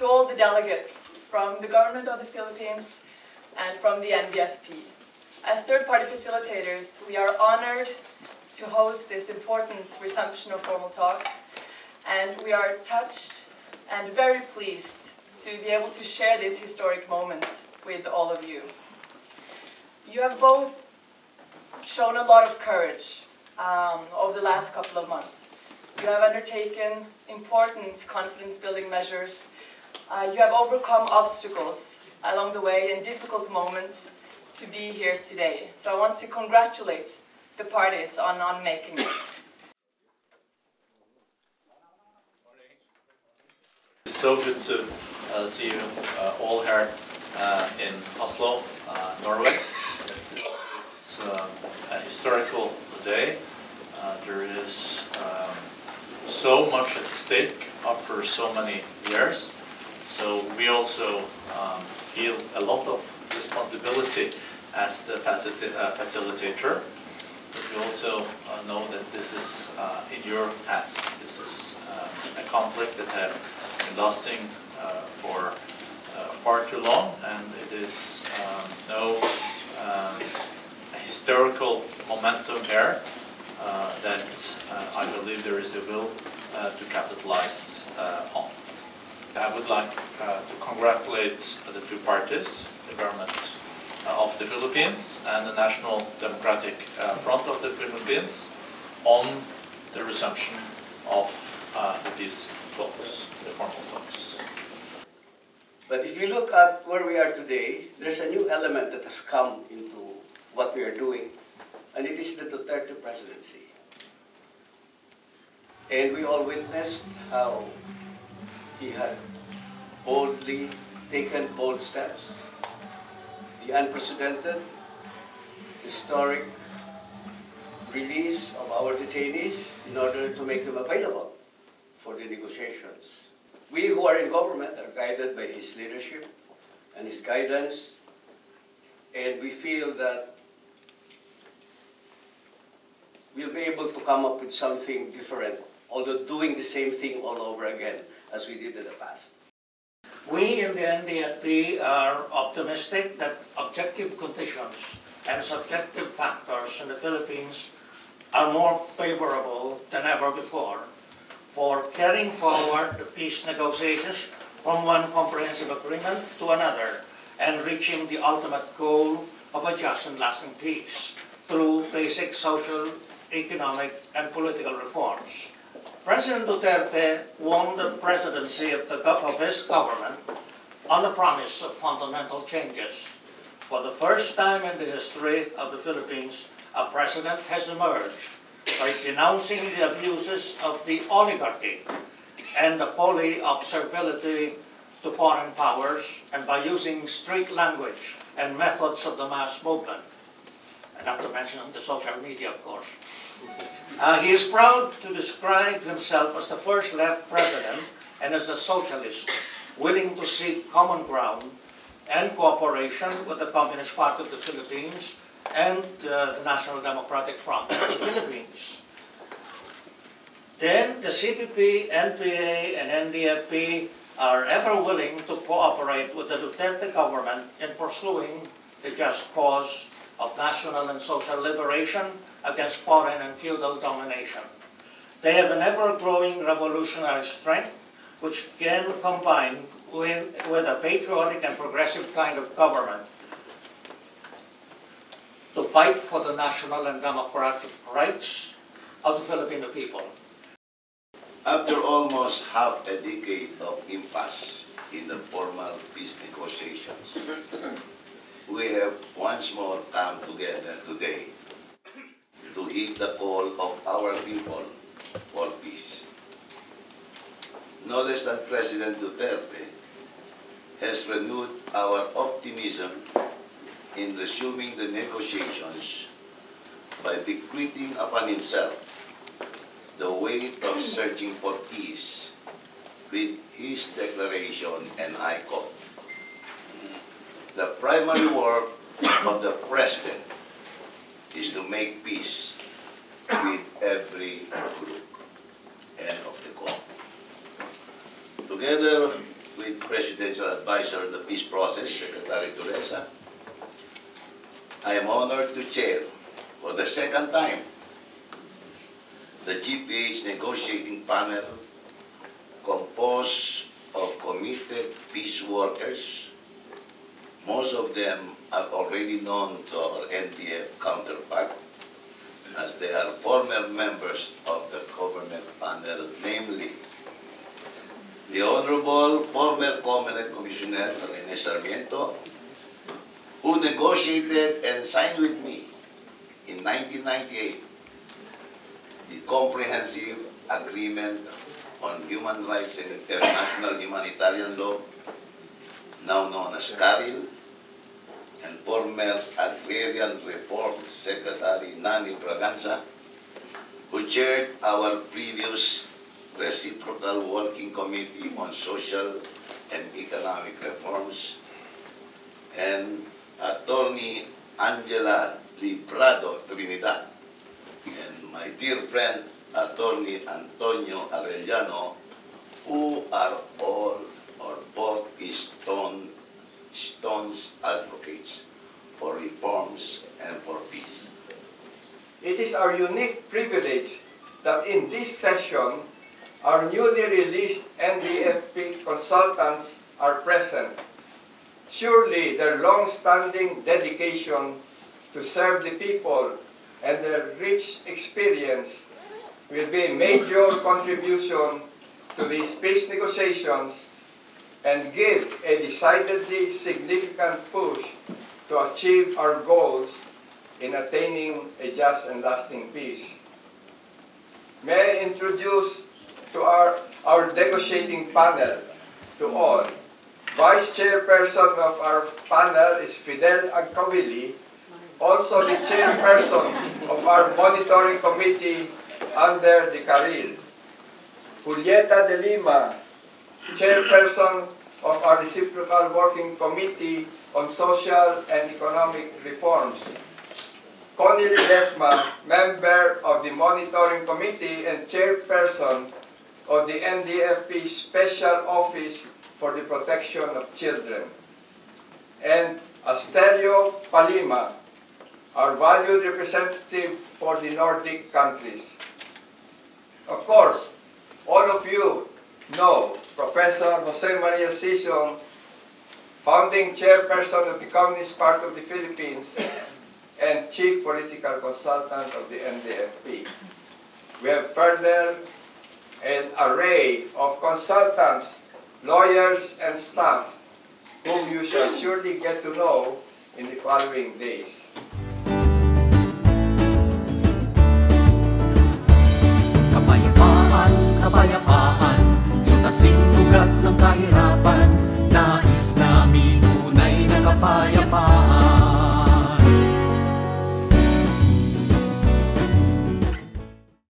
to all the delegates from the government of the Philippines and from the NDFP. As third-party facilitators, we are honored to host this important resumption of formal talks, and we are touched and very pleased to be able to share this historic moment with all of you. You have both shown a lot of courage over the last couple of months. You have undertaken important confidence-building measures. You have overcome obstacles along the way in difficult moments to be here today. So I want to congratulate the parties on making it. It's so good to see you all here in Oslo, Norway. It's a historical day. There is so much at stake after so many years. So we also feel a lot of responsibility as the facilitator. But we also know that this is in your hands. This is a conflict that has been lasting for far too long, and it is no historical momentum here that I believe there is a will to capitalize on. I would like to congratulate the two parties, the government of the Philippines and the National Democratic Front of the Philippines, on the resumption of these talks, the formal talks. But if you look at where we are today, there's a new element that has come into what we are doing, and it is the Duterte presidency. And we all witnessed how he had boldly taken bold steps, the unprecedented, historic release of our detainees in order to make them available for the negotiations. We who are in government are guided by his leadership and his guidance, and we feel that we'll be able to come up with something different, although doing the same thing all over again as we did in the past. We in the NDFP are optimistic that objective conditions and subjective factors in the Philippines are more favorable than ever before for carrying forward the peace negotiations from one comprehensive agreement to another and reaching the ultimate goal of a just and lasting peace through basic social, economic, and political reforms. President Duterte won the presidency of his government on the promise of fundamental changes. For the first time in the history of the Philippines, a president has emerged by denouncing the abuses of the oligarchy and the folly of servility to foreign powers, and by using strict language and methods of the mass movement, and not to mention the social media, of course. He is proud to describe himself as the first left president and as a socialist, willing to seek common ground and cooperation with the Communist Party of the Philippines and the National Democratic Front of the Philippines. Then the CPP, NPA, and NDFP are ever willing to cooperate with the Duterte government in pursuing the just cause of national and social liberation against foreign and feudal domination. They have an ever-growing revolutionary strength which can combine with a patriotic and progressive kind of government to fight for the national and democratic rights of the Filipino people. After almost half a decade of impasse in the formal peace negotiations, we have once more come together today to heed the call of our people for peace. No less than President Duterte has renewed our optimism in resuming the negotiations by bequeathing upon himself the weight of searching for peace with his declaration, and I quote, "The primary work of the President is to make peace with every group." End of the quote. Together with Presidential Advisor on the Peace Process, Secretary Teresa, I am honored to chair for the second time the GPH negotiating panel composed of committed peace workers. Most of them are already known to our NDF counterpart, as they are former members of the government panel, namely the Honorable former Comelec Commissioner Rene Sarmiento, who negotiated and signed with me in 1998 the Comprehensive Agreement on Human Rights and International Humanitarian Law, now known as CARIL, and former Agrarian Reform Secretary Nani Braganza, who chaired our previous Reciprocal Working Committee on Social and Economic Reforms, and Attorney Angela Librado Trinidad, and my dear friend Attorney Antonio Arellano, who are all or both staunch advocates for reforms and for peace. It is our unique privilege that in this session, our newly released NDFP consultants are present. Surely their long-standing dedication to serve the people and their rich experience will be a major contribution to these peace negotiations and give a decidedly significant push to achieve our goals in attaining a just and lasting peace. May I introduce to our negotiating panel to all. Vice Chairperson of our panel is Fidel Agcawili, also the Chairperson of our Monitoring Committee under the CARIL. Julieta de Lima, Chairperson of our Reciprocal Working Committee on Social and Economic Reforms. Connie Ledesma, Member of the Monitoring Committee and Chairperson of the NDFP Special Office for the Protection of Children. And Asterio Palima, our valued representative for the Nordic countries. Of course, all of you know Professor Jose Maria Sison, founding chairperson of the Communist Party of the Philippines and chief political consultant of the NDFP. We have further an array of consultants, lawyers, and staff whom you shall surely get to know in the following days.